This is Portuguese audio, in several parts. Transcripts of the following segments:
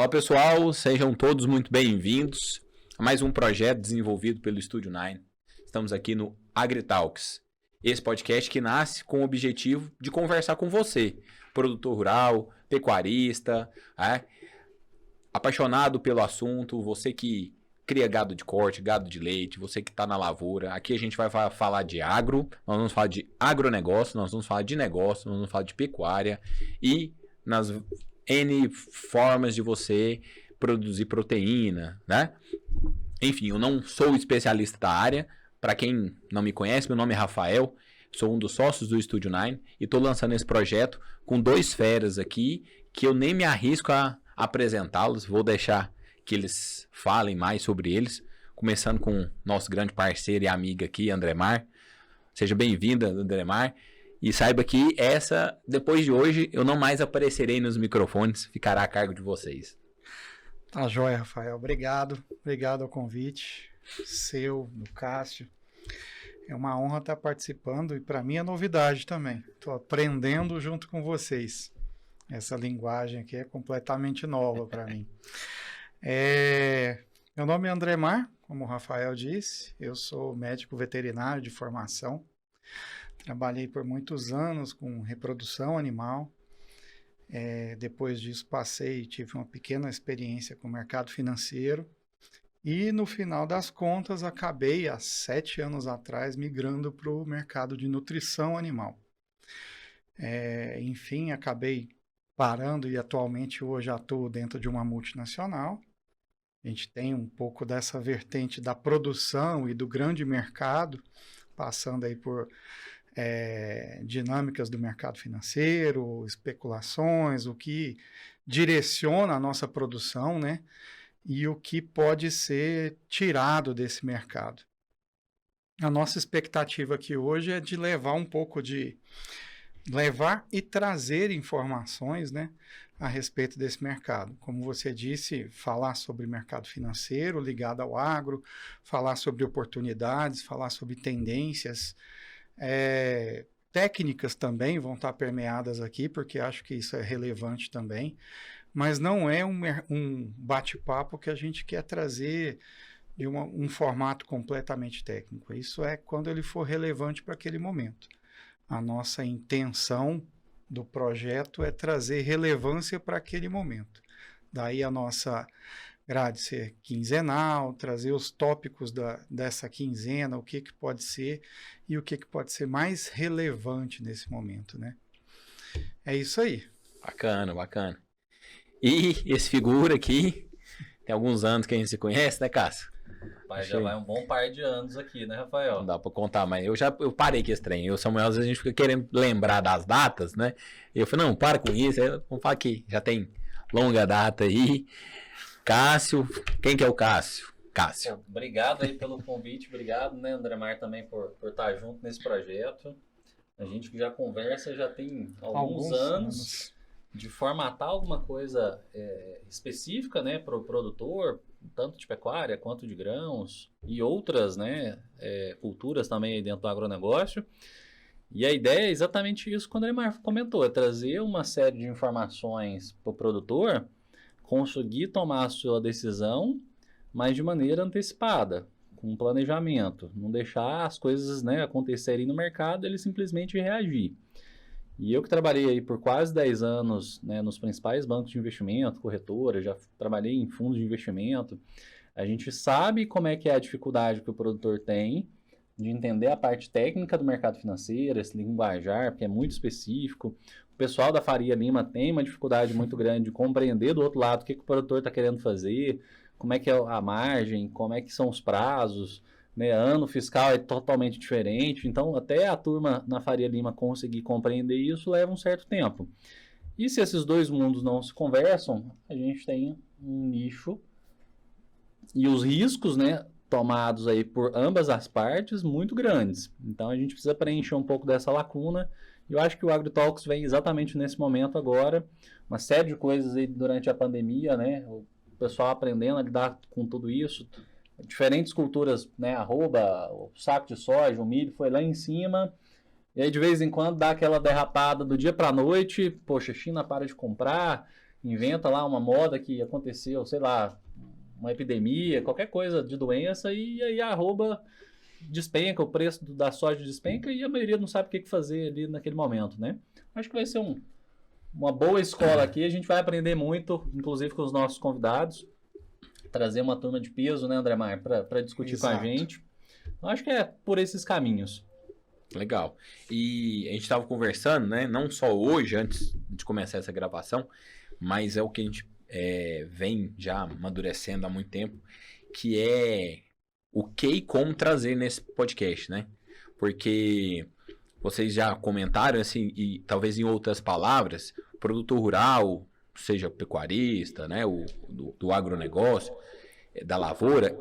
Olá pessoal, sejam todos muito bem-vindos a mais um projeto desenvolvido pelo Estúdio 9. Estamos aqui no AgriTalks, esse podcast que nasce com o objetivo de conversar com você, produtor rural, pecuarista, apaixonado pelo assunto, você que cria gado de corte, gado de leite, você que está na lavoura. Aqui a gente vai falar de agro, nós vamos falar de agronegócio, nós vamos falar de negócio, nós vamos falar de pecuária e nas N formas de você produzir proteína, né? Enfim, eu não sou especialista da área. Para quem não me conhece, meu nome é Rafael, sou um dos sócios do Estúdio 9 e estou lançando esse projeto com dois feras aqui que eu nem me arrisco a apresentá-los. Vou deixar que eles falem mais sobre eles, começando com o nosso grande parceiro e amigo aqui, Andremar. Seja bem-vinda, Andremar. E saiba que depois de hoje, eu não mais aparecerei nos microfones, ficará a cargo de vocês. Tá joia, Rafael. Obrigado. Obrigado ao convite seu, do Cássio. É uma honra estar participando e para mim é novidade também. Estou aprendendo junto com vocês. Essa linguagem aqui é completamente nova para mim. Meu nome é Andremar, como o Rafael disse. Eu sou médico veterinário de formação. Trabalhei por muitos anos com reprodução animal. Depois disso tive uma pequena experiência com o mercado financeiro. E no final das contas acabei, há 7 anos atrás, migrando para o mercado de nutrição animal. Enfim, acabei parando e atualmente hoje atuo dentro de uma multinacional. A gente tem um pouco dessa vertente da produção e do grande mercado, passando aí por dinâmicas do mercado financeiro, especulações, o que direciona a nossa produção, né? E o que pode ser tirado desse mercado. A nossa expectativa aqui hoje é de levar e trazer informações, né, a respeito desse mercado. Como você disse, falar sobre mercado financeiro ligado ao agro, falar sobre oportunidades, falar sobre tendências. Técnicas também vão estar permeadas aqui, porque acho que isso é relevante também, mas não é um bate-papo que a gente quer trazer de um formato completamente técnico. Isso é quando ele for relevante para aquele momento. A nossa intenção do projeto é trazer relevância para aquele momento. Daí a nossa grade ser quinzenal, trazer os tópicos dessa quinzena, o que pode ser e o que pode ser mais relevante nesse momento, né? É isso aí. Bacana, bacana. E esse figura aqui, tem alguns anos que a gente se conhece, né, Cássio? Mas já vai um bom par de anos aqui, né, Rafael? Não dá pra contar, mas eu parei com esse trem. Eu, Samuel, às vezes a gente fica querendo lembrar das datas, né? E eu falei, não, para com isso. Aí vamos falar que já tem longa data aí. Cássio, quem que é o Cássio? Cássio. Obrigado aí pelo convite, obrigado, né, Andremar, também por estar junto nesse projeto. A gente já conversa, já tem alguns anos de formatar alguma coisa específica, né, para o produtor, tanto de pecuária quanto de grãos e outras, né, culturas também aí dentro do agronegócio. E a ideia é exatamente isso que o Andremar comentou, é trazer uma série de informações para o produtor conseguir tomar a sua decisão, mas de maneira antecipada, com planejamento. Não deixar as coisas, né, acontecerem no mercado, ele simplesmente reagir. E eu que trabalhei aí por quase 10 anos, né, nos principais bancos de investimento, corretora, já trabalhei em fundos de investimento, a gente sabe como é que é a dificuldade que o produtor tem de entender a parte técnica do mercado financeiro, esse linguajar, porque é muito específico. O pessoal da Faria Lima tem uma dificuldade muito grande de compreender do outro lado o que o produtor está querendo fazer, como é que é a margem, como é que são os prazos, né? Ano fiscal é totalmente diferente, então até a turma na Faria Lima conseguir compreender isso leva um certo tempo. E se esses dois mundos não se conversam, a gente tem um nicho e os riscos, né, tomados aí por ambas as partes muito grandes. Então a gente precisa preencher um pouco dessa lacuna. Eu acho que o AgriTalks vem exatamente nesse momento agora, uma série de coisas aí durante a pandemia, né? O pessoal aprendendo a lidar com tudo isso, diferentes culturas, né? Arroba, o saco de soja, o milho foi lá em cima, e aí de vez em quando dá aquela derrapada do dia para a noite, poxa, a China para de comprar, inventa lá uma moda que aconteceu, sei lá, uma epidemia, qualquer coisa de doença, e aí a arroba despenca, o preço da soja despenca e a maioria não sabe o que fazer ali naquele momento, né? Acho que vai ser uma boa escola aqui, a gente vai aprender muito, inclusive com os nossos convidados, trazer uma turma de peso, né, André Mar, para discutir com a gente. Acho que é por esses caminhos. Legal. E a gente estava conversando, né? Não só hoje, antes de começar essa gravação, mas é o que a gente vem já amadurecendo há muito tempo, que é o que e como trazer nesse podcast, né? Porque vocês já comentaram, assim, e talvez em outras palavras, produtor rural, seja pecuarista, né? Do agronegócio, da lavoura,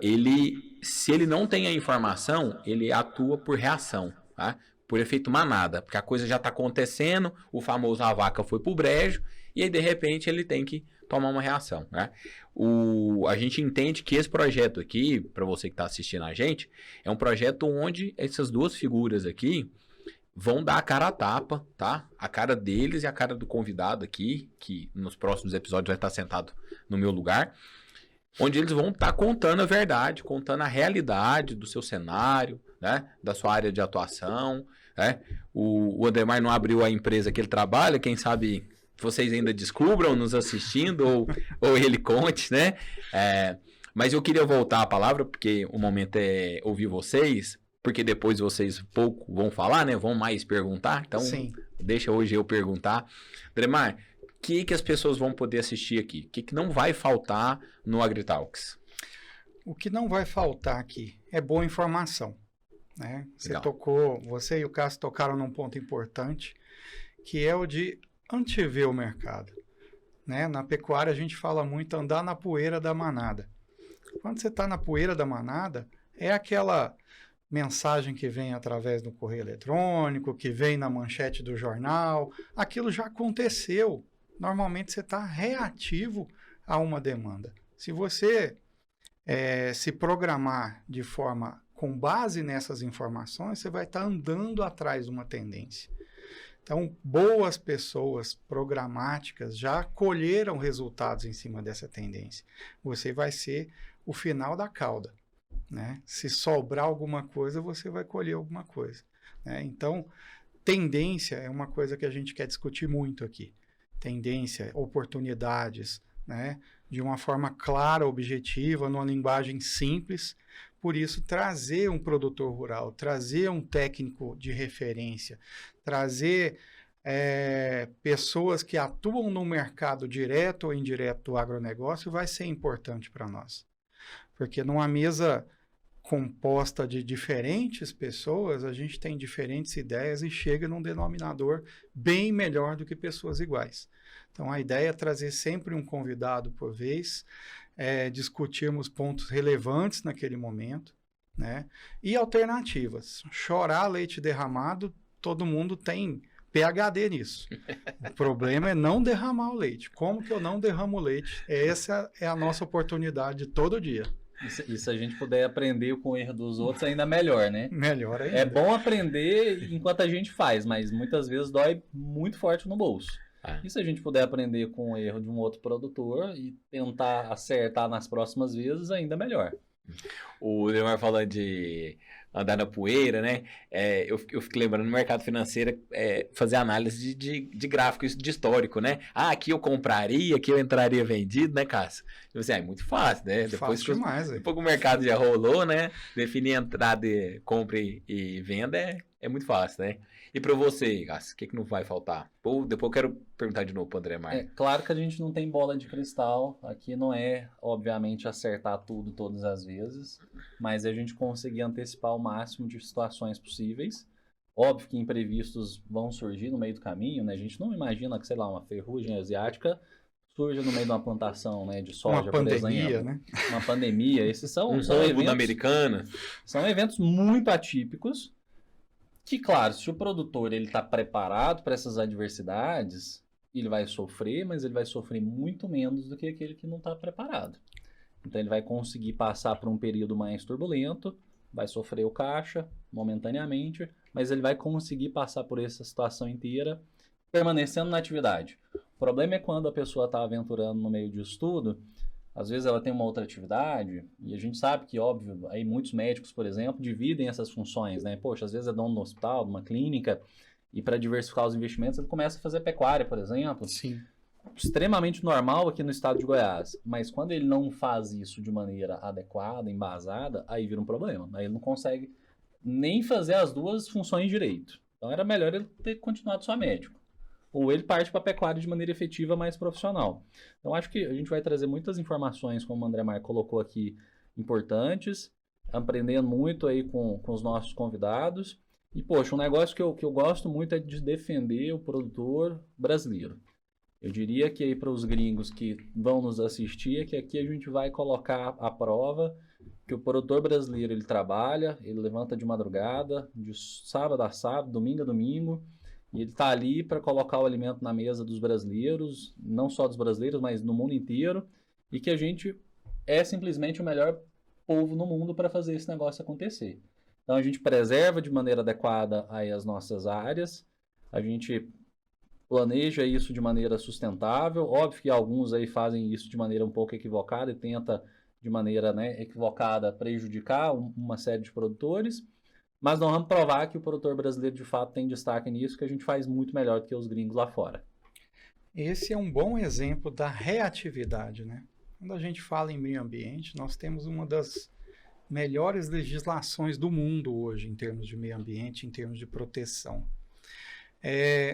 se ele não tem a informação, ele atua por reação, tá? Por efeito manada, porque a coisa já está acontecendo, o famoso a vaca foi pro brejo, e aí de repente ele tem que tomar uma reação, né? A gente entende que esse projeto aqui, para você que está assistindo a gente, é um projeto onde essas duas figuras aqui vão dar a cara a tapa, tá? A cara deles e a cara do convidado aqui, que nos próximos episódios vai estar sentado no meu lugar, onde eles vão estar contando a verdade, contando a realidade do seu cenário, né? Da sua área de atuação, né? O Ademar não abriu a empresa que ele trabalha, quem sabe vocês ainda descubram nos assistindo ou ele conte, né? Mas eu queria voltar a palavra, porque o momento é ouvir vocês, porque depois vocês pouco vão falar, né? Vão mais perguntar, então Sim. Deixa hoje eu perguntar. Ademar, o que as pessoas vão poder assistir aqui? O que não vai faltar no AgriTalks? O que não vai faltar aqui é boa informação, né? Você e o Cássio tocaram num ponto importante, que é o de antever o mercado, né? Na pecuária a gente fala muito andar na poeira da manada. Quando você está na poeira da manada, é aquela mensagem que vem através do correio eletrônico, que vem na manchete do jornal, aquilo já aconteceu. Normalmente você está reativo a uma demanda. Se você se programar de forma com base nessas informações, você vai estar andando atrás de uma tendência. Então, boas pessoas programáticas já colheram resultados em cima dessa tendência. Você vai ser o final da cauda, né? Se sobrar alguma coisa, você vai colher alguma coisa, né? Então, tendência é uma coisa que a gente quer discutir muito aqui. Tendência, oportunidades, né? De uma forma clara, objetiva, numa linguagem simples. Por isso, trazer um produtor rural, trazer um técnico de referência, trazer pessoas que atuam no mercado direto ou indireto do agronegócio vai ser importante para nós. Porque numa mesa composta de diferentes pessoas, a gente tem diferentes ideias e chega num denominador bem melhor do que pessoas iguais. Então, a ideia é trazer sempre um convidado por vez, discutirmos pontos relevantes naquele momento, né? E alternativas. Chorar leite derramado, todo mundo tem PhD nisso. O problema é não derramar o leite. Como que eu não derramo o leite? Essa é a nossa oportunidade todo dia. E se a gente puder aprender com o erro dos outros, ainda melhor, né? Melhor ainda. É bom aprender enquanto a gente faz, mas muitas vezes dói muito forte no bolso. E se a gente puder aprender com o erro de um outro produtor e tentar acertar nas próximas vezes, ainda melhor. O Leomar falando de andar na poeira, né? Eu fico lembrando no mercado financeiro fazer análise de gráfico de histórico, né? Aqui eu compraria, aqui eu entraria vendido, né, Cássio? É muito fácil, né? Depois demais, depois que o mercado já rolou, né? Definir entrada, compra e venda é muito fácil, né? E para você, Cássio, o que não vai faltar? Depois eu quero perguntar de novo para o André Mar. Claro que a gente não tem bola de cristal. Aqui não é, obviamente, acertar tudo todas as vezes, mas a gente conseguir antecipar o máximo de situações possíveis. Óbvio que imprevistos vão surgir no meio do caminho, né? A gente não imagina que, sei lá, uma ferrugem asiática surja no meio de uma plantação, né, de soja, por exemplo. Uma pandemia, né? Uma pandemia. Esses são eventos americana. São eventos muito atípicos. Que, claro, se o produtor está preparado para essas adversidades, ele vai sofrer, mas ele vai sofrer muito menos do que aquele que não está preparado. Então, ele vai conseguir passar por um período mais turbulento, vai sofrer o caixa momentaneamente, mas ele vai conseguir passar por essa situação inteira permanecendo na atividade. O problema é quando a pessoa está aventurando no meio disso tudo, às vezes ela tem uma outra atividade, e a gente sabe que, óbvio, aí muitos médicos, por exemplo, dividem essas funções, né? Poxa, às vezes é dono do hospital, de uma clínica, e para diversificar os investimentos, ele começa a fazer pecuária, por exemplo. Sim. Extremamente normal aqui no estado de Goiás, mas quando ele não faz isso de maneira adequada, embasada, aí vira um problema. Aí ele não consegue nem fazer as duas funções direito. Então era melhor ele ter continuado só médico. Ou ele parte para a pecuária de maneira efetiva, mais profissional. Então acho que a gente vai trazer muitas informações, como o André Mar colocou aqui, importantes, aprendendo muito aí com os nossos convidados. E, poxa, um negócio que eu gosto muito é de defender o produtor brasileiro. Eu diria que aí para os gringos que vão nos assistir, é que aqui a gente vai colocar à prova que o produtor brasileiro, ele trabalha, ele levanta de madrugada, de sábado a sábado, domingo a domingo, e ele está ali para colocar o alimento na mesa dos brasileiros, não só dos brasileiros, mas no mundo inteiro, e que a gente é simplesmente o melhor povo no mundo para fazer esse negócio acontecer. Então a gente preserva de maneira adequada aí as nossas áreas, a gente planeja isso de maneira sustentável. Óbvio que alguns aí fazem isso de maneira um pouco equivocada e tenta de maneira, né, equivocada prejudicar uma série de produtores, mas nós vamos provar que o produtor brasileiro de fato tem destaque nisso, que a gente faz muito melhor do que os gringos lá fora. Esse é um bom exemplo da reatividade, né? Quando a gente fala em meio ambiente, nós temos uma das melhores legislações do mundo hoje em termos de meio ambiente, em termos de proteção.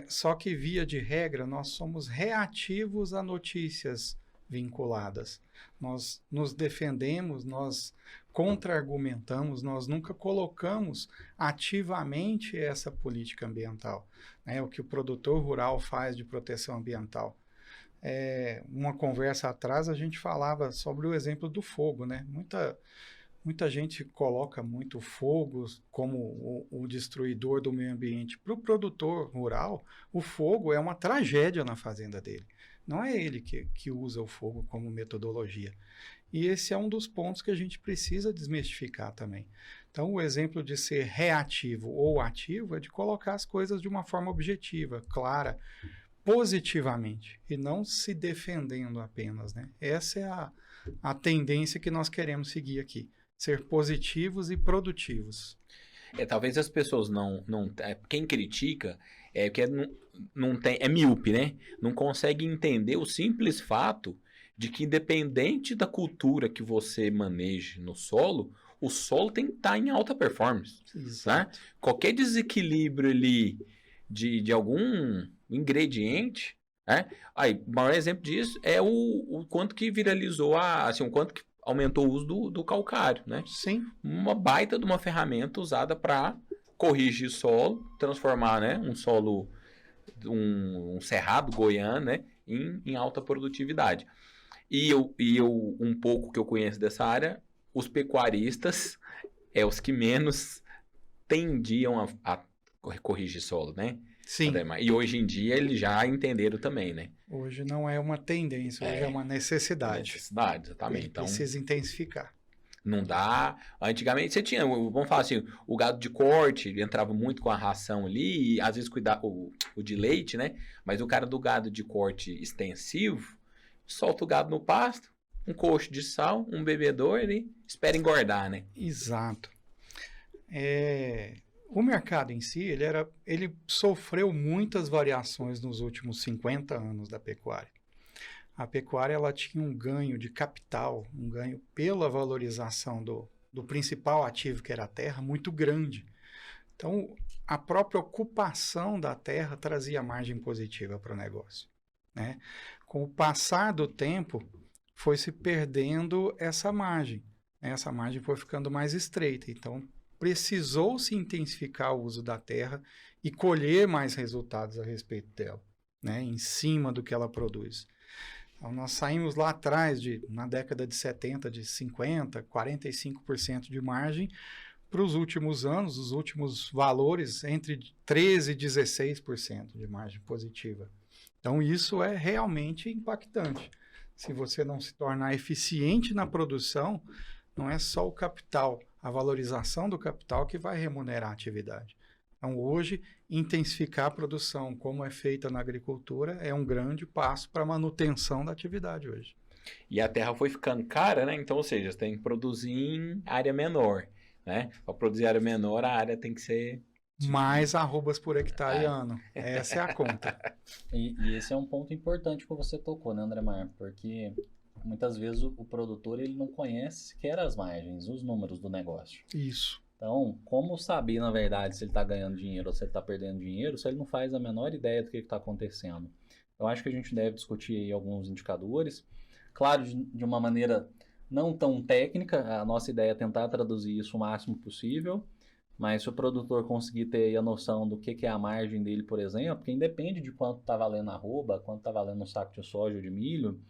Só que, via de regra, nós somos reativos a notícias vinculadas. Nós nos defendemos, nós contra-argumentamos, nós nunca colocamos ativamente essa política ambiental, né? O que o produtor rural faz de proteção ambiental. Uma conversa atrás, a gente falava sobre o exemplo do fogo, né? Muita gente coloca muito fogo como o destruidor do meio ambiente. Para o produtor rural, o fogo é uma tragédia na fazenda dele. Não é ele que usa o fogo como metodologia. E esse é um dos pontos que a gente precisa desmistificar também. Então, o exemplo de ser reativo ou ativo é de colocar as coisas de uma forma objetiva, clara, positivamente, e não se defendendo apenas, né? Essa é a tendência que nós queremos seguir aqui. Ser positivos e produtivos. Talvez as pessoas quem critica porque não tem, é míope, né? Não consegue entender o simples fato de que, independente da cultura que você maneje no solo, o solo tem que estar em alta performance. Né? Qualquer desequilíbrio ali de algum ingrediente, né? Aí, o maior exemplo disso é o quanto que viralizou o quanto que aumentou o uso do calcário, né? Sim. Uma baita de uma ferramenta usada para corrigir solo, transformar, né, um solo, um cerrado goiano, né, em alta produtividade. E eu, um pouco que eu conheço dessa área, os pecuaristas os que menos tendiam a corrigir solo, né? Sim. E hoje em dia eles já entenderam também, né? Hoje não é uma tendência, hoje é uma necessidade. Necessidade, exatamente. Então, precisa intensificar. Não dá. Antigamente você tinha, vamos falar assim, o gado de corte, ele entrava muito com a ração ali, e às vezes cuidava o de leite, né? Mas o cara do gado de corte extensivo, solta o gado no pasto, um coxo de sal, um bebedouro e espera engordar, né? Exato. O mercado em si, ele sofreu muitas variações nos últimos 50 anos da pecuária. A pecuária ela tinha um ganho de capital, um ganho pela valorização do principal ativo, que era a terra, muito grande. Então, a própria ocupação da terra trazia margem positiva para o negócio, né? Com o passar do tempo, foi se perdendo essa margem, né? Essa margem foi ficando mais estreita. Então, precisou se intensificar o uso da terra e colher mais resultados a respeito dela, né? Em cima do que ela produz. Então, nós saímos lá atrás, na década de 70, de 50%, 45% de margem, para os últimos anos, os últimos valores, entre 13% e 16% de margem positiva. Então, isso é realmente impactante. Se você não se tornar eficiente na produção, não é só o capital, a valorização do capital que vai remunerar a atividade, Então, hoje, intensificar a produção, como é feita na agricultura, é um grande passo para a manutenção da atividade hoje. E a terra foi ficando cara, né? Então, ou seja, você tem que produzir em área menor, né? Para produzir área menor, a área tem que ser... Mais arrobas por hectare ano. Essa é a conta. E esse é um ponto importante que você tocou, né, André Mar? Porque muitas vezes o produtor ele não conhece sequer as margens, os números do negócio. Isso. Então, como saber, na verdade, se ele está ganhando dinheiro ou se ele está perdendo dinheiro, se ele não faz a menor ideia do que está acontecendo? Eu acho que a gente deve discutir aí alguns indicadores. Claro, de uma maneira não tão técnica, a nossa ideia é tentar traduzir isso o máximo possível, mas se o produtor conseguir ter aí a noção do que é a margem dele, por exemplo, porque independe de quanto está valendo a arroba, quanto está valendo um saco de soja ou de milho,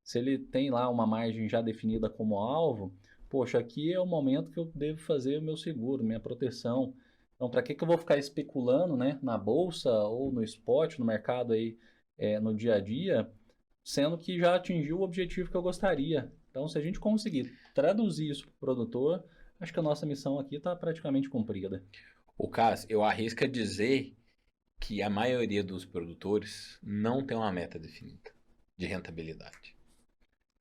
se ele tem lá uma margem já definida como alvo, poxa, aqui é o momento que eu devo fazer o meu seguro, minha proteção. Então, para que eu vou ficar especulando, né, na bolsa ou no spot, no mercado aí, no dia a dia, sendo que já atingiu o objetivo que eu gostaria. Então, se a gente conseguir traduzir isso para o produtor, acho que a nossa missão aqui está praticamente cumprida. O Cássio, eu arrisco a dizer que a maioria dos produtores não tem uma meta definida de rentabilidade.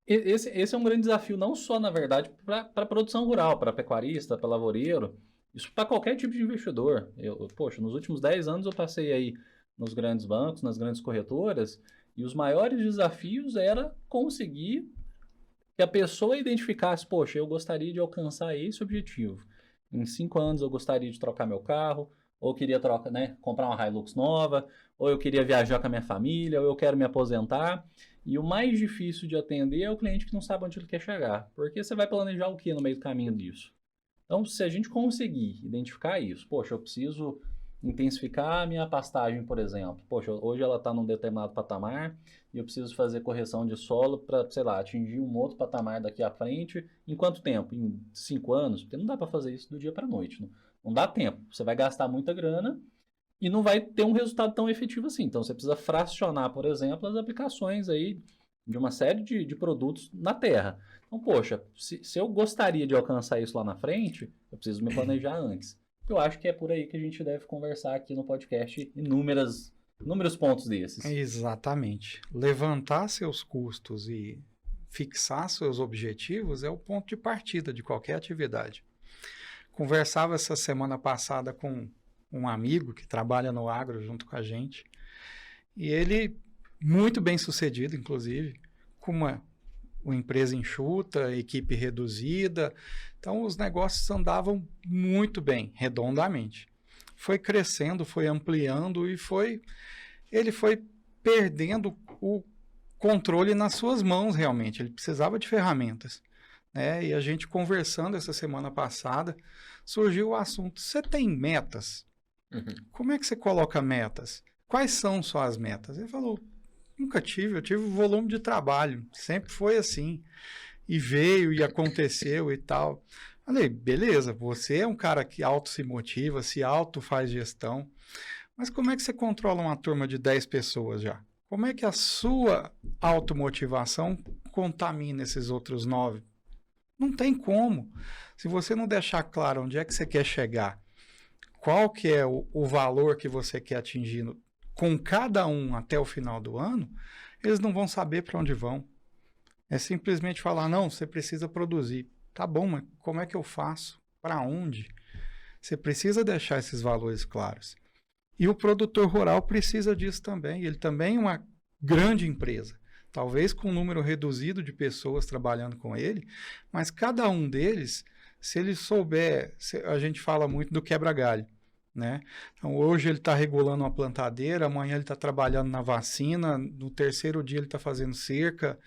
Esse é um grande desafio, não só, na verdade, para a produção rural, para pecuarista, para lavoureiro, isso para qualquer tipo de investidor. Poxa, nos últimos 10 anos eu passei aí nos grandes bancos, nas grandes corretoras, e os maiores desafios era conseguir que a pessoa identificasse, poxa, eu gostaria de alcançar esse objetivo. Em 5 anos eu gostaria de trocar meu carro, ou eu queria comprar uma Hilux nova, ou eu queria viajar com a minha família, ou eu quero me aposentar. E o mais difícil de atender é o cliente que não sabe onde ele quer chegar. Porque você vai planejar o que no meio do caminho disso? Então, se a gente conseguir identificar isso, poxa, eu preciso intensificar a minha pastagem, por exemplo. Poxa, hoje ela está num determinado patamar e eu preciso fazer correção de solo para, sei lá, atingir um outro patamar daqui à frente. Em quanto tempo? Em 5 anos? Porque não dá para fazer isso do dia para a noite. Não dá tempo. Você vai gastar muita grana e não vai ter um resultado tão efetivo assim. Então, você precisa fracionar, por exemplo, as aplicações aí de uma série de produtos na terra. Então, poxa, se eu gostaria de alcançar isso lá na frente, eu preciso me planejar antes. Eu acho que é por aí que a gente deve conversar aqui no podcast inúmeros pontos desses. Exatamente. Levantar seus custos e fixar seus objetivos é o ponto de partida de qualquer atividade. Conversava essa semana passada com um amigo que trabalha no agro junto com a gente, e ele, muito bem sucedido, inclusive, com uma empresa enxuta, equipe reduzida, então os negócios andavam muito bem, redondamente. Foi crescendo, foi ampliando e ele foi perdendo o controle nas suas mãos realmente, ele precisava de ferramentas. E a gente conversando essa semana passada, surgiu o assunto, você tem metas? Como é que você coloca metas? Quais são suas metas? Ele falou, nunca tive, eu tive volume de trabalho, sempre foi assim. E veio e aconteceu e tal. Falei, beleza, você é um cara que auto se motiva, se auto faz gestão, mas como é que você controla uma turma de 10 pessoas já? Como é que a sua automotivação contamina esses outros 9? Não tem como. Se você não deixar claro onde é que você quer chegar, qual que é o valor que você quer atingir com cada um até o final do ano, eles não vão saber para onde vão. É simplesmente falar, não, você precisa produzir. Tá bom, mas como é que eu faço? Para onde? Você precisa deixar esses valores claros. E o produtor rural precisa disso também. Ele também é uma grande empresa. Talvez com um número reduzido de pessoas trabalhando com ele, mas cada um deles, se ele souber, a gente fala muito do quebra-galho, né? Então, hoje ele está regulando uma plantadeira, amanhã ele está trabalhando na vacina, no terceiro dia ele está fazendo cerca,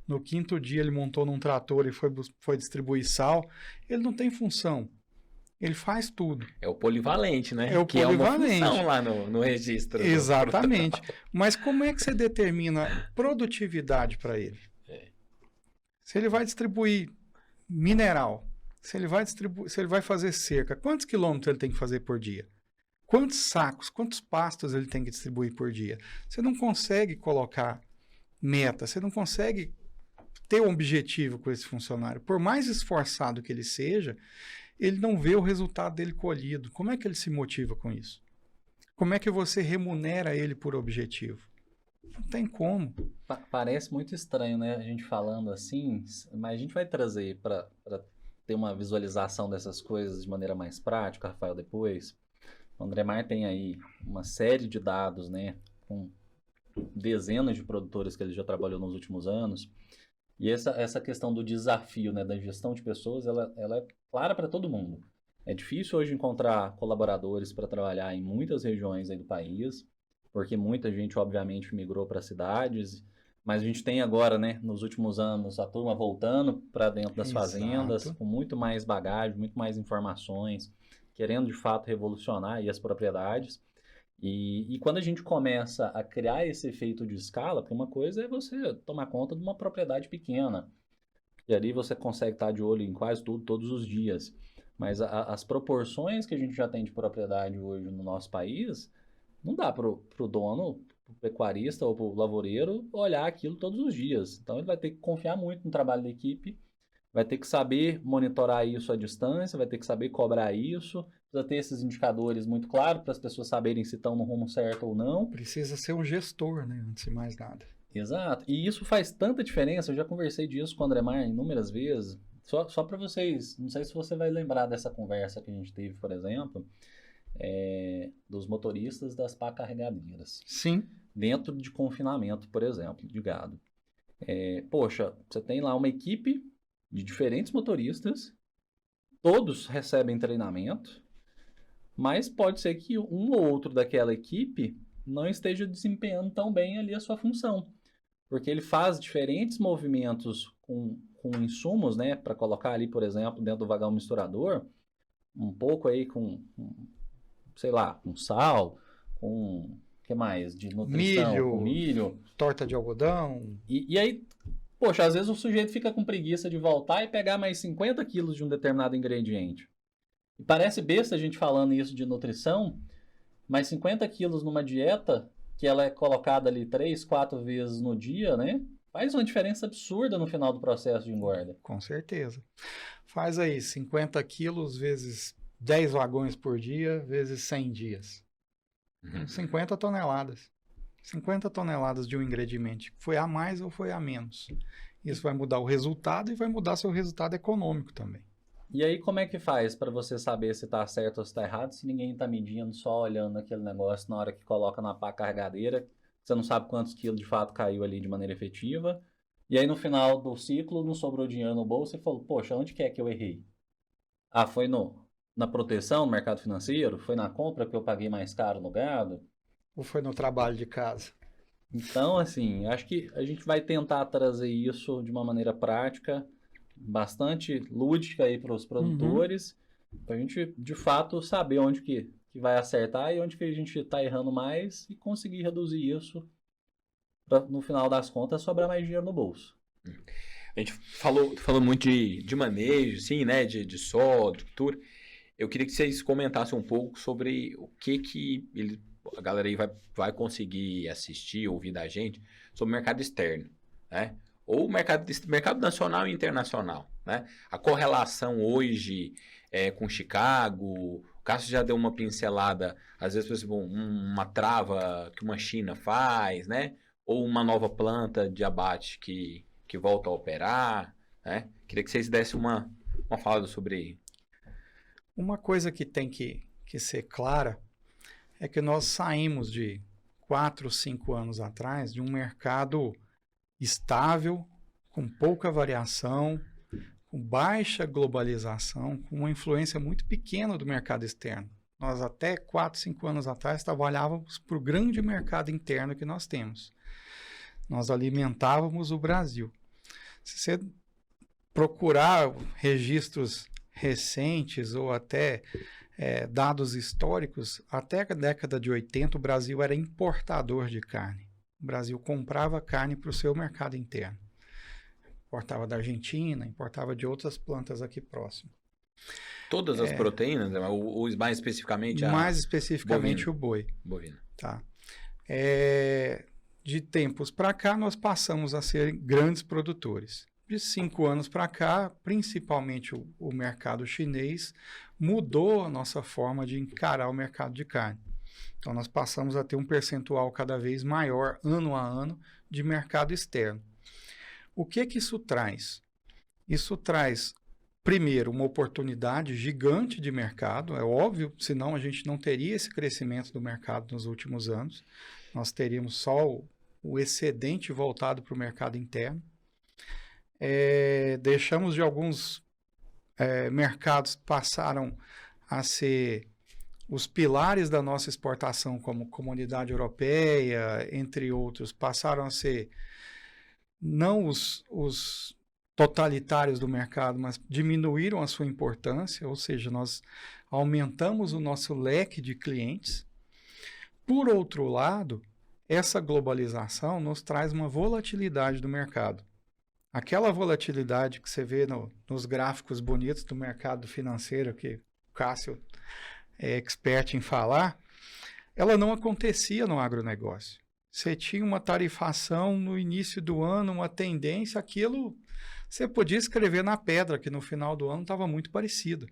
no quinto dia ele montou num trator e foi distribuir sal. Ele não tem função. Ele faz tudo. É o polivalente, né? É o polivalente. É uma função lá no registro. Exatamente. Mas como é que você determina produtividade para ele? Se ele vai distribuir mineral, se ele vai fazer cerca, quantos quilômetros ele tem que fazer por dia? Quantos sacos, quantos pastos ele tem que distribuir por dia? Você não consegue colocar meta, você não consegue ter um objetivo com esse funcionário. Por mais esforçado que ele seja, ele não vê o resultado dele colhido. Como é que ele se motiva com isso? como é que você remunera ele por objetivo? Não tem como. Parece muito estranho, né? A gente falando assim, mas a gente vai trazer para ter uma visualização dessas coisas de maneira mais prática, Rafael, depois. O André Mar tem aí uma série de dados, né? Com dezenas de produtores que ele já trabalhou nos últimos anos. E essa questão do desafio, né, da gestão de pessoas, ela é clara para todo mundo. É difícil hoje encontrar colaboradores para trabalhar em muitas regiões aí do país, porque muita gente, obviamente, migrou para cidades, mas a gente tem agora, né, nos últimos anos, a turma voltando para dentro das fazendas, com muito mais bagagem, muito mais informações, querendo, de fato, revolucionar aí as propriedades. E quando a gente começa a criar esse efeito de escala, porque uma coisa é você tomar conta de uma propriedade pequena, e ali você consegue estar de olho em quase tudo, todos os dias. Mas as proporções que a gente já tem de propriedade hoje no nosso país, não dá para o dono, para o pecuarista ou para o lavoureiro olhar aquilo todos os dias. Então ele vai ter que confiar muito no trabalho da equipe, vai ter que saber monitorar isso à distância, vai ter que saber cobrar isso, precisa ter esses indicadores muito claros para as pessoas saberem se estão no rumo certo ou não. Precisa ser um gestor, né, antes de mais nada. Exato. E isso faz tanta diferença, eu já conversei disso com o André Mar inúmeras vezes. Só para vocês, não sei se você vai lembrar dessa conversa que a gente teve, por exemplo, dos motoristas das pá carregadeiras. Sim. Dentro de confinamento, por exemplo, de gado. Poxa, você tem lá uma equipe de diferentes motoristas, todos recebem treinamento, mas pode ser que um ou outro daquela equipe não esteja desempenhando tão bem ali a sua função, porque ele faz diferentes movimentos com insumos, né, para colocar ali, por exemplo, dentro do vagão misturador, um pouco aí sei lá, com sal, com, o que mais, de nutrição, com milho, torta de algodão. E aí, poxa, às vezes o sujeito fica com preguiça de voltar e pegar mais 50 quilos de um determinado ingrediente. E parece besta a gente falando isso de nutrição, mas 50 quilos numa dieta, que ela é colocada ali 3, 4 vezes no dia, né? Faz uma diferença absurda no final do processo de engorda. Com certeza. Faz aí 50 quilos vezes 10 vagões por dia, vezes 100 dias. 50 toneladas. 50 toneladas de um ingrediente. Foi a mais ou foi a menos. Isso vai mudar o resultado e vai mudar seu resultado econômico também. E aí, como é que faz para você saber se está certo ou se está errado, se ninguém está medindo, só olhando aquele negócio na hora que coloca na pá carregadeira, você não sabe quantos quilos de fato caiu ali de maneira efetiva, e aí no final do ciclo não sobrou dinheiro no bolso e falou, poxa, onde que é que eu errei? Ah, foi na proteção, no mercado financeiro? Foi na compra que eu paguei mais caro no gado? Ou foi no trabalho de casa? Então, assim, acho que a gente vai tentar trazer isso de uma maneira prática, bastante lúdica aí para os produtores, para a gente, de fato, saber onde que vai acertar e onde que a gente está errando mais e conseguir reduzir isso para, no final das contas, sobrar mais dinheiro no bolso. A gente falou muito de manejo, sim, né, de solo, de cultura. Eu queria que vocês comentassem um pouco sobre o que a galera aí vai conseguir assistir, ouvir da gente, sobre o mercado externo, né? Ou mercado nacional e internacional, né? A correlação hoje com Chicago, o Cássio já deu uma pincelada, às vezes, por exemplo, uma trava que uma China faz, né? Ou uma nova planta de abate que volta a operar, né? Queria que vocês dessem uma fala sobre... Uma coisa que tem que ser clara é que nós saímos de 4, 5 anos atrás de um mercado estável, com pouca variação, com baixa globalização, com uma influência muito pequena do mercado externo. Nós até 4, 5 anos atrás trabalhávamos para o grande mercado interno que nós temos. Nós alimentávamos o Brasil. Se você procurar registros recentes ou até dados históricos, até a década de 80 o Brasil era importador de carne. O Brasil comprava carne para o seu mercado interno. Importava da Argentina, importava de outras plantas aqui próximo. Todas as proteínas, ou mais especificamente mais especificamente o boi. Bovino. Tá. De tempos para cá, nós passamos a ser grandes produtores. De 5 anos para cá, principalmente o mercado chinês, mudou a nossa forma de encarar o mercado de carne. Então, nós passamos a ter um percentual cada vez maior, ano a ano, de mercado externo. O que isso traz? Isso traz, primeiro, uma oportunidade gigante de mercado, é óbvio, senão a gente não teria esse crescimento do mercado nos últimos anos, nós teríamos só o excedente voltado para o mercado interno. Deixamos de alguns mercados passaram a ser os pilares da nossa exportação, como Comunidade Europeia, entre outros, passaram a ser não os totalitários do mercado, mas diminuíram a sua importância, ou seja, nós aumentamos o nosso leque de clientes. Por outro lado, essa globalização nos traz uma volatilidade do mercado. Aquela volatilidade que você vê nos gráficos bonitos do mercado financeiro, que o Cássio é expert em falar, ela não acontecia no agronegócio. Você tinha uma tarifação no início do ano, uma tendência, aquilo você podia escrever na pedra, que no final do ano estava muito parecido,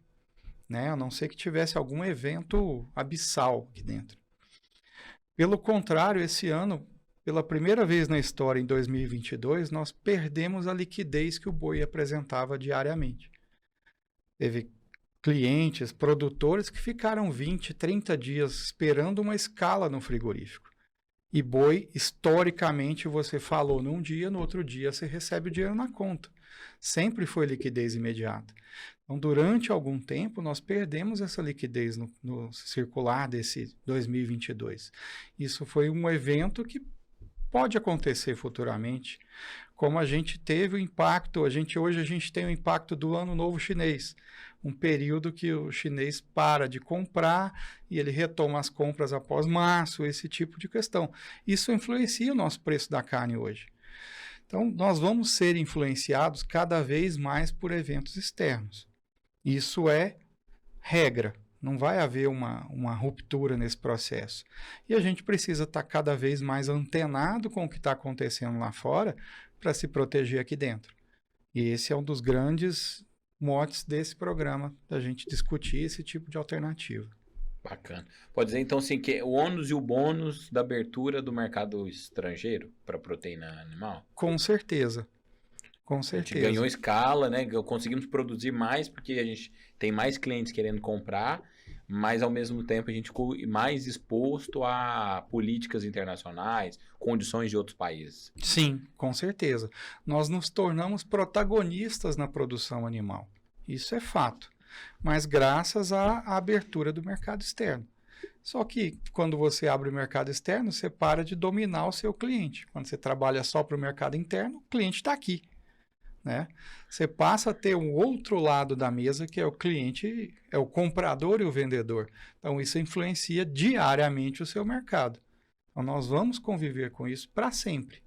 né? A não ser que tivesse algum evento abissal aqui dentro. Pelo contrário, esse ano, pela primeira vez na história, em 2022, nós perdemos a liquidez que o boi apresentava diariamente. Teve clientes, produtores que ficaram 20, 30 dias esperando uma escala no frigorífico. E boi, historicamente, você falou num dia, no outro dia você recebe o dinheiro na conta. Sempre foi liquidez imediata. Então, durante algum tempo, nós perdemos essa liquidez no circular desse 2022. Isso foi um evento que pode acontecer futuramente, como a gente teve o impacto, hoje a gente tem o impacto do Ano Novo Chinês, um período que o chinês para de comprar e ele retoma as compras após março, esse tipo de questão. Isso influencia o nosso preço da carne hoje. Então, nós vamos ser influenciados cada vez mais por eventos externos. Isso é regra. Não vai haver uma ruptura nesse processo. E a gente precisa estar cada vez mais antenado com o que está acontecendo lá fora para se proteger aqui dentro. E esse é um dos grandes motes desse programa, da gente discutir esse tipo de alternativa. Bacana. Pode dizer, então, assim, que o ônus e o bônus da abertura do mercado estrangeiro para proteína animal? Com certeza. Com certeza. A gente ganhou escala, né? Conseguimos produzir mais porque a gente tem mais clientes querendo comprar, mas ao mesmo tempo a gente ficou mais exposto a políticas internacionais, condições de outros países. Sim, com certeza. Nós nos tornamos protagonistas na produção animal. Isso é fato. Mas graças à abertura do mercado externo. Só que quando você abre o mercado externo, você para de dominar o seu cliente. Quando você trabalha só para o mercado interno, o cliente está aqui. Né? Você passa a ter um outro lado da mesa, que é o cliente, é o comprador e o vendedor. Então, isso influencia diariamente o seu mercado. Então, nós vamos conviver com isso para sempre.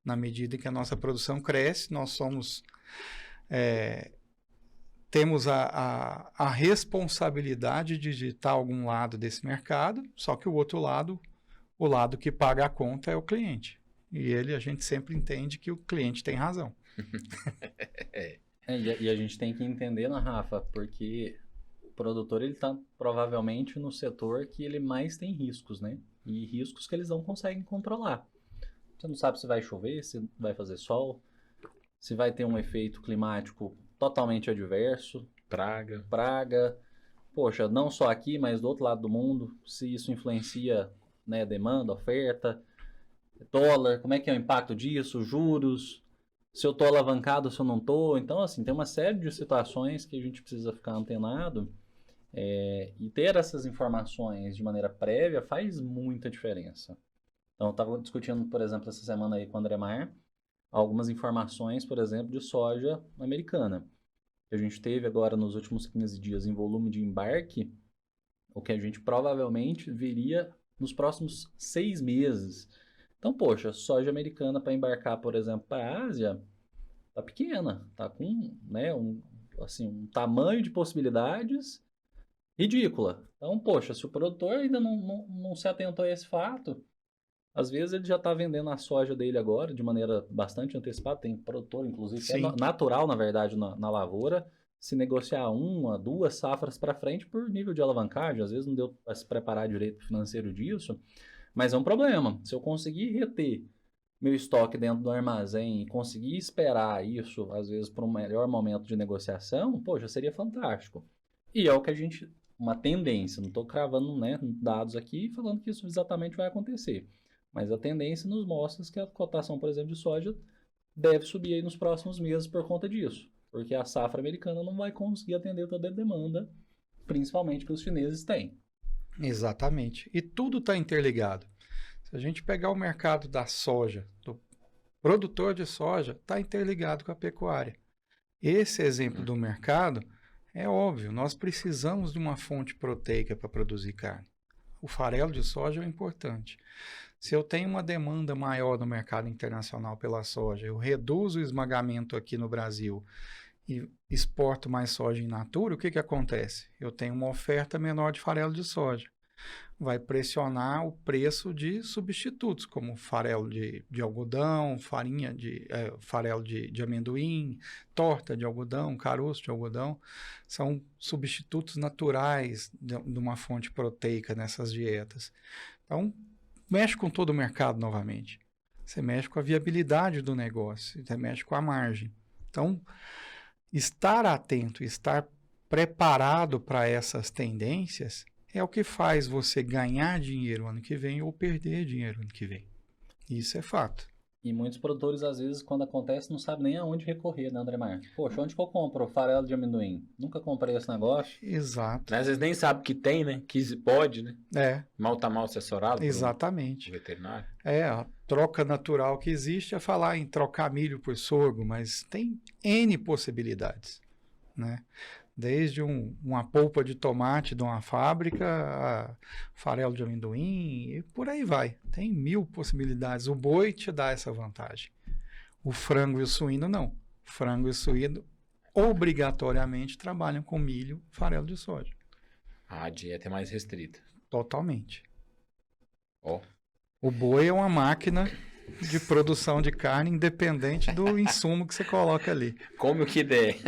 Na medida em que a nossa produção cresce, nós somos... temos a responsabilidade de digitar algum lado desse mercado, só que o outro lado, o lado que paga a conta é o cliente. E a gente sempre entende que o cliente tem razão. E a gente tem que entender, né, Rafa, porque o produtor ele está provavelmente no setor que ele mais tem riscos, né? E riscos que eles não conseguem controlar. Você não sabe se vai chover, se vai fazer sol, se vai ter um efeito climático totalmente adverso, praga. Poxa, não só aqui, mas do outro lado do mundo, se isso influencia, né, demanda, oferta, dólar, como é que é o impacto disso, juros, se eu estou alavancado, se eu não estou. Então, assim, tem uma série de situações que a gente precisa ficar antenado e ter essas informações de maneira prévia faz muita diferença. Então, eu estava discutindo, por exemplo, essa semana aí com o André Mar, algumas informações, por exemplo, de soja americana. Que a gente teve agora nos últimos 15 dias em volume de embarque, o que a gente provavelmente veria nos próximos 6 meses. Então, poxa, soja americana para embarcar, por exemplo, para a Ásia, tá pequena, tá com, né, um tamanho de possibilidades ridícula. Então, poxa, se o produtor ainda não se atentou a esse fato, às vezes ele já está vendendo a soja dele agora de maneira bastante antecipada. Tem produtor, inclusive, que é natural, na verdade, na lavoura, se negociar 1, 2 safras para frente por nível de alavancagem. Às vezes não deu para se preparar direito pro financeiro disso, mas é um problema. Se eu conseguir reter meu estoque dentro do armazém e conseguir esperar isso, às vezes, para um melhor momento de negociação, pô, já seria fantástico. E é o que a gente... Uma tendência, não estou cravando, né, dados aqui falando que isso exatamente vai acontecer. Mas a tendência nos mostra que a cotação, por exemplo, de soja deve subir aí nos próximos meses por conta disso. Porque a safra americana não vai conseguir atender toda a demanda, principalmente que os chineses têm. Exatamente. E tudo está interligado. Se a gente pegar o mercado da soja, do produtor de soja, está interligado com a pecuária. Esse exemplo do mercado é óbvio. Nós precisamos de uma fonte proteica para produzir carne. O farelo de soja é importante. Se eu tenho uma demanda maior no mercado internacional pela soja, eu reduzo o esmagamento aqui no Brasil e exporto mais soja in natura, o que acontece? Eu tenho uma oferta menor de farelo de soja. Vai pressionar o preço de substitutos, como farelo de algodão, farelo de amendoim, torta de algodão, caroço de algodão. São substitutos naturais de uma fonte proteica nessas dietas. Então, mexe com todo o mercado novamente. Você mexe com a viabilidade do negócio, você mexe com a margem. Então, estar atento, estar preparado para essas tendências é o que faz você ganhar dinheiro ano que vem ou perder dinheiro ano que vem. Isso é fato. E muitos produtores, às vezes, quando acontece, não sabem nem aonde recorrer, né, André Mar? Poxa, onde que eu compro farelo de amendoim? Nunca comprei esse negócio. Exato. Às vezes nem sabe que tem, né? Que pode, né? É. Mal tá mal assessorado. Exatamente. Por um veterinário. A troca natural que existe é falar em trocar milho por sorgo, mas tem N possibilidades, né? Desde uma polpa de tomate de uma fábrica, a farelo de amendoim, e por aí vai. Tem 1000 possibilidades. O boi te dá essa vantagem. O frango e o suíno, não. O frango e o suíno, obrigatoriamente, trabalham com milho, farelo de soja. A dieta é mais restrita. Totalmente. Ó. O boi é uma máquina de produção de carne independente do insumo que você coloca ali. Come o que der.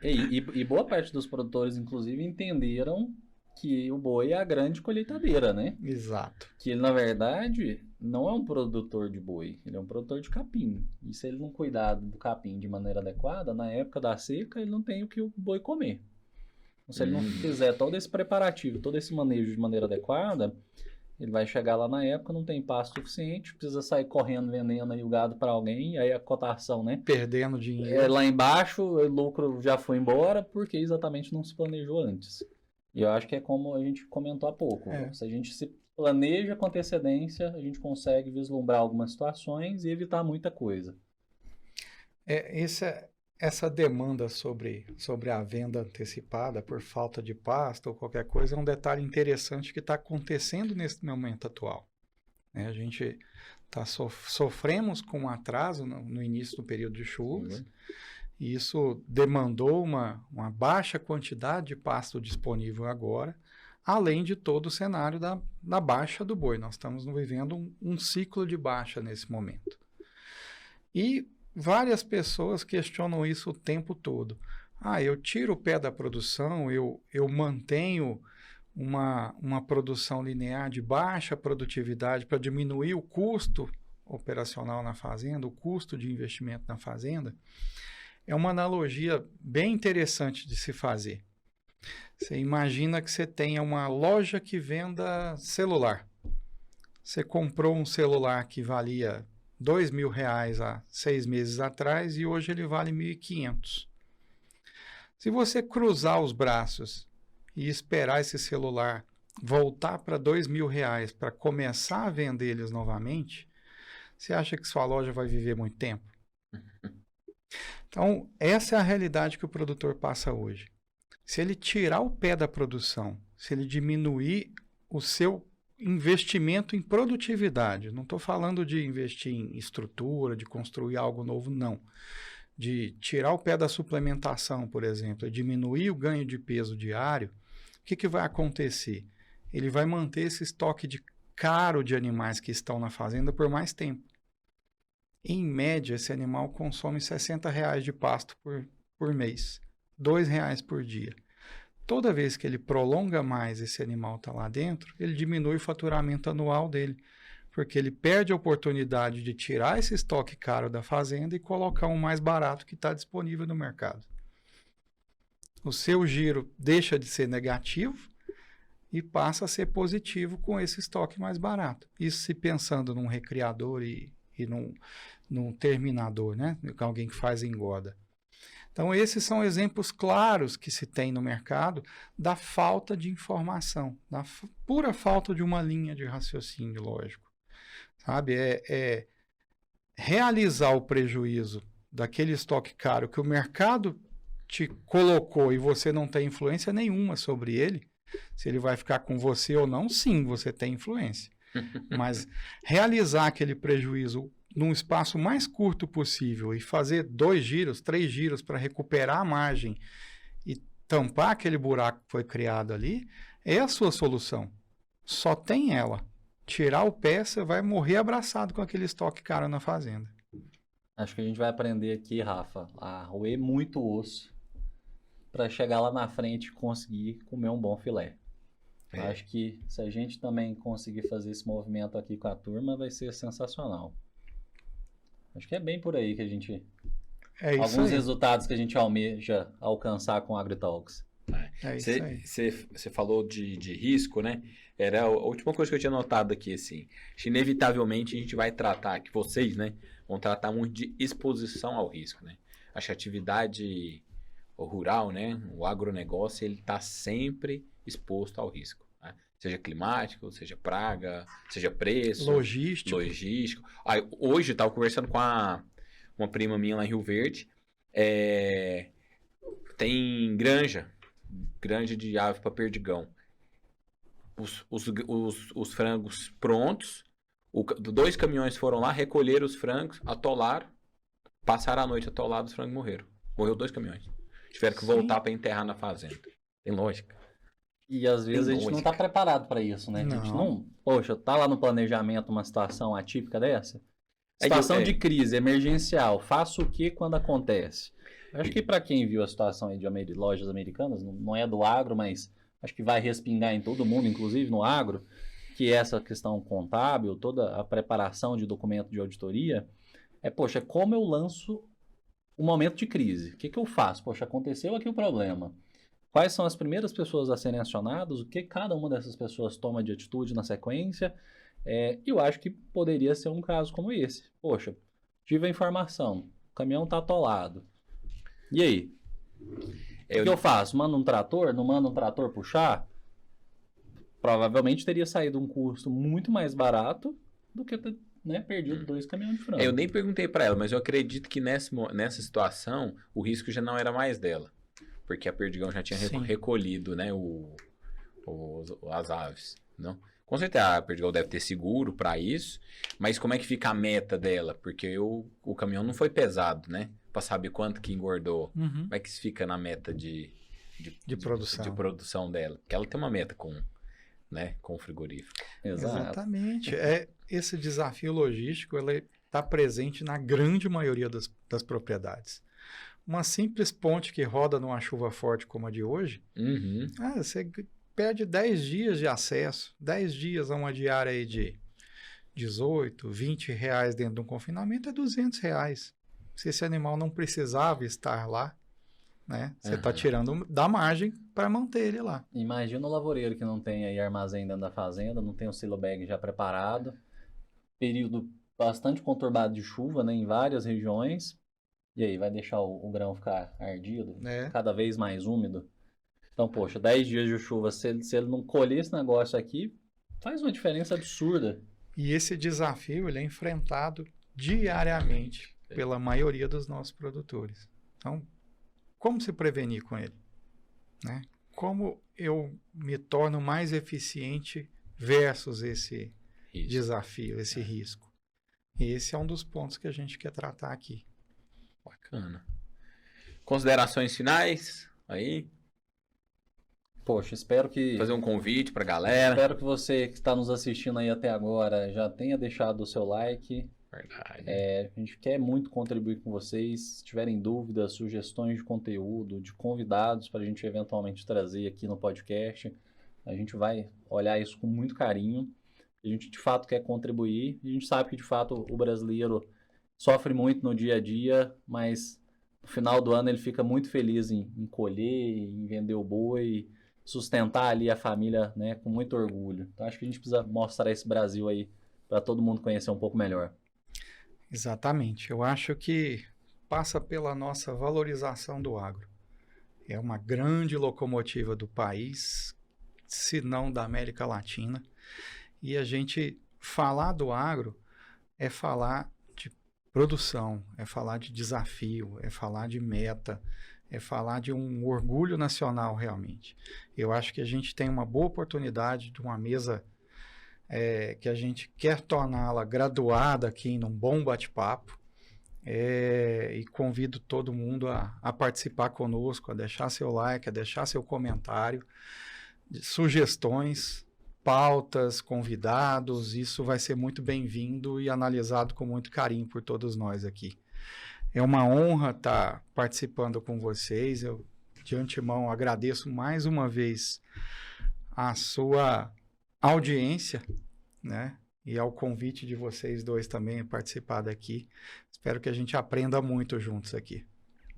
E boa parte dos produtores, inclusive, entenderam que o boi é a grande colheitadeira, né? Exato. Que ele, na verdade, não é um produtor de boi, ele é um produtor de capim. E se ele não cuidar do capim de maneira adequada, na época da seca, ele não tem o que o boi comer. Então, se ele não fizer todo esse preparativo, todo esse manejo de maneira adequada, ele vai chegar lá na época, não tem pasto suficiente, precisa sair correndo, vendendo aí o gado para alguém, aí a cotação, né? Perdendo dinheiro. Lá embaixo, o lucro já foi embora, porque exatamente não se planejou antes. E eu acho que é como a gente comentou há pouco. Se a gente se planeja com antecedência, a gente consegue vislumbrar algumas situações e evitar muita coisa. Essa demanda sobre a venda antecipada por falta de pasto ou qualquer coisa é um detalhe interessante que está acontecendo nesse momento atual. A gente sofremos com um atraso no início do período de chuvas, e isso demandou uma baixa quantidade de pasto disponível agora, além de todo o cenário da baixa do boi. Nós estamos vivendo um ciclo de baixa nesse momento. E várias pessoas questionam isso o tempo todo. Eu tiro o pé da produção, eu mantenho uma produção linear de baixa produtividade para diminuir o custo operacional na fazenda, o custo de investimento na fazenda. É uma analogia bem interessante de se fazer. Você imagina que você tenha uma loja que venda celular. Você comprou um celular que valia R$2.000 há 6 meses atrás e hoje ele vale R$1.500. Se você cruzar os braços e esperar esse celular voltar para R$2.000 para começar a vender eles novamente, você acha que sua loja vai viver muito tempo? Então, essa é a realidade que o produtor passa hoje. Se ele tirar o pé da produção, se ele diminuir o seu investimento em produtividade, não estou falando de investir em estrutura, de construir algo novo, não. De tirar o pé da suplementação, por exemplo, e diminuir o ganho de peso diário, o que vai acontecer? Ele vai manter esse estoque caro de animais que estão na fazenda por mais tempo. Em média, esse animal consome R$60 de pasto por mês. R$ 2 por dia. Toda vez que ele prolonga mais esse animal está lá dentro, ele diminui o faturamento anual dele, porque ele perde a oportunidade de tirar esse estoque caro da fazenda e colocar um mais barato que está disponível no mercado. O seu giro deixa de ser negativo e passa a ser positivo com esse estoque mais barato. Isso se pensando num recriador e num terminador, né? Alguém que faz engorda. Então, esses são exemplos claros que se tem no mercado da falta de informação, da pura falta de uma linha de raciocínio lógico. Sabe? É realizar o prejuízo daquele estoque caro que o mercado te colocou e você não tem influência nenhuma sobre ele. Se ele vai ficar com você ou não, sim, você tem influência. Mas realizar aquele prejuízo num espaço mais curto possível e fazer 2 giros, 3 giros para recuperar a margem e tampar aquele buraco que foi criado ali, é a sua solução. Só tem ela. Tirar o pé, você vai morrer abraçado com aquele estoque caro na fazenda. Acho que a gente vai aprender aqui, Rafa, a roer muito osso para chegar lá na frente e conseguir comer um bom filé. Acho que se a gente também conseguir fazer esse movimento aqui com a turma, vai ser sensacional. Acho que é bem por aí que a gente... alguns resultados que a gente almeja alcançar com o AgriTalks. Você falou de risco, né? Era a última coisa que eu tinha notado aqui, assim. Acho que inevitavelmente a gente vai tratar, que vocês, né, vão tratar muito de exposição ao risco, né? Acho que a atividade rural, né, o agronegócio, ele está sempre exposto ao risco, né? Seja climático, seja praga, seja preço, logístico. Aí, hoje eu estava conversando com uma prima minha lá em Rio Verde, tem granja de ave para perdigão. Os frangos prontos, 2 caminhões foram lá, recolheram os frangos, atolaram, passaram a noite atolados, os frangos morreram. Morreu 2 caminhões. Tiveram que voltar para enterrar na fazenda. Tem lógica. E às vezes a gente não está preparado para isso, né? A gente não... Poxa, tá lá no planejamento uma situação atípica dessa? Situação de crise emergencial. Faço o que quando acontece? Acho que para quem viu a situação aí de lojas americanas, não é do agro, mas acho que vai respingar em todo mundo, inclusive no agro, que essa questão contábil, toda a preparação de documento de auditoria, poxa, como eu lanço um momento de crise? O que eu faço? Poxa, aconteceu aqui o problema. Quais são as primeiras pessoas a serem acionadas? O que cada uma dessas pessoas toma de atitude na sequência? Eu acho que poderia ser um caso como esse. Poxa, tive a informação, o caminhão está atolado. E aí? O que eu faço? Mando um trator? Não mando um trator puxar? Provavelmente teria saído um custo muito mais barato do que ter, né, perdido 2 caminhões de frango. Eu nem perguntei para ela, mas eu acredito que nessa situação o risco já não era mais dela. Porque a Perdigão já tinha recolhido, né, as aves. Não? Com certeza a Perdigão deve ter seguro para isso, mas como é que fica a meta dela? Porque o caminhão não foi pesado, né? Para saber quanto que engordou. Como é que fica na meta de produção dela? Porque ela tem uma meta com o frigorífico. Exatamente. Esse desafio logístico está presente na grande maioria das propriedades. Uma simples ponte que roda numa chuva forte como a de hoje, você perde 10 dias de acesso, 10 dias a uma diária aí de 18, 20 reais dentro de um confinamento é 200 reais. Se esse animal não precisava estar lá, né? Você está tirando da margem para manter ele lá. Imagina o lavoureiro que não tem aí armazém dentro da fazenda, não tem o silo bag já preparado, período bastante conturbado de chuva, né, em várias regiões. E aí, vai deixar o grão ficar ardido, cada vez mais úmido. Então, poxa, 10 dias de chuva, se ele não colher esse negócio aqui, faz uma diferença absurda. E esse desafio ele é enfrentado diariamente pela maioria dos nossos produtores. Então, como se prevenir com ele? Né? Como eu me torno mais eficiente versus esse desafio, esse risco? Esse é um dos pontos que a gente quer tratar aqui. Bacana. Considerações finais aí? Poxa, espero que... Fazer um convite pra galera. Espero que você que está nos assistindo aí até agora já tenha deixado o seu like, Verdade. A gente quer muito contribuir com vocês. Se tiverem dúvidas, sugestões de conteúdo, de convidados para a gente eventualmente trazer aqui no podcast, a gente vai olhar isso com muito carinho. A gente de fato quer contribuir. A gente sabe que de fato o brasileiro sofre muito no dia a dia, mas no final do ano ele fica muito feliz em colher, em vender o boi, sustentar ali a família, né, com muito orgulho. Então acho que a gente precisa mostrar esse Brasil aí para todo mundo conhecer um pouco melhor. Exatamente. Eu acho que passa pela nossa valorização do agro. É uma grande locomotiva do país, se não da América Latina. E a gente falar do agro é falar de produção, é falar de desafio, é falar de meta, é falar de um orgulho nacional realmente. Eu acho que a gente tem uma boa oportunidade de uma mesa que a gente quer torná-la graduada aqui num bom bate-papo, e convido todo mundo a participar conosco, a deixar seu like, a deixar seu comentário, sugestões, pautas, convidados, isso vai ser muito bem-vindo e analisado com muito carinho por todos nós aqui. É uma honra estar participando com vocês, eu de antemão agradeço mais uma vez a sua audiência, né? E ao convite de vocês dois também a participar daqui. Espero que a gente aprenda muito juntos aqui.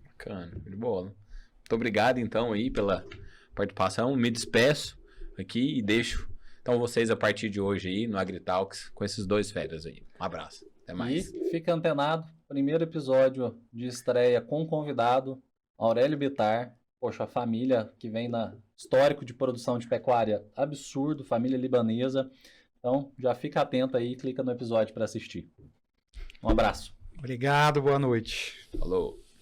Bacana, de bola. Muito obrigado então aí pela participação. Me despeço aqui e deixo então vocês a partir de hoje aí no AgriTalks com esses dois feras aí. Um abraço. Até mais. E fica antenado. Primeiro episódio de estreia com convidado, Aurélio Bittar. Poxa, a família que vem na histórico de produção de pecuária absurdo, família libanesa. Então, já fica atento aí e clica no episódio para assistir. Um abraço. Obrigado, boa noite. Falou.